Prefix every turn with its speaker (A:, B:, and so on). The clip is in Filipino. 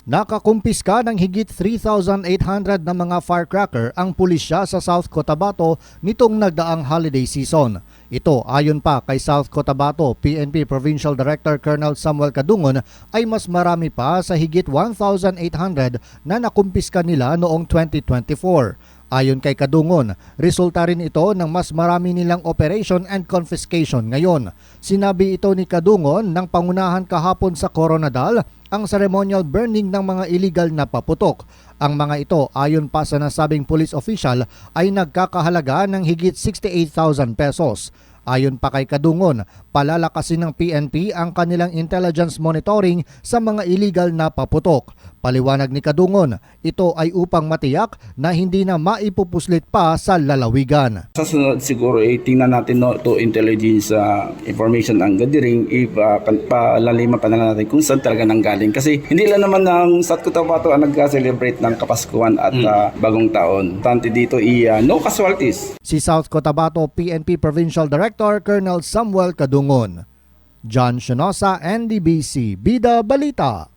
A: Nakakumpiska ng higit 3,800 na mga firecracker ang pulisya sa South Cotabato nitong nagdaang holiday season. Ito ayon pa kay South Cotabato PNP Provincial Director Colonel Samuel Kadungon ay mas marami pa sa higit 1,800 na nakumpiska nila noong 2024. Ayon kay Kadungon, resulta rin ito ng mas marami nilang operation and confiscation ngayon. Sinabi ito ni Kadungon nang pangunahan kahapon sa Coronadal ang ceremonial burning ng mga illegal na paputok. Ang mga ito ayon pa sa nasabing police official ay nagkakahalaga ng higit 68,000 pesos. Ayon pa kay Kadungon, palalakasin ng PNP ang kanilang intelligence monitoring sa mga illegal na paputok. Paliwanag ni Kadungon, ito ay upang matiyak na hindi na maipupuslit pa sa lalawigan.
B: Sa sunod siguro tingnan natin to intelligence information ang gathering, palaliman pa na natin kung saan talaga nanggaling. Kasi hindi lang naman ng South Cotabato ang nagka-celebrate ng Kapaskuhan at Bagong Taon. Tante dito no casualties.
A: Si South Cotabato PNP Provincial Director Colonel Samuel Kadungon. John Shinosa, NDBC, Bida Balita.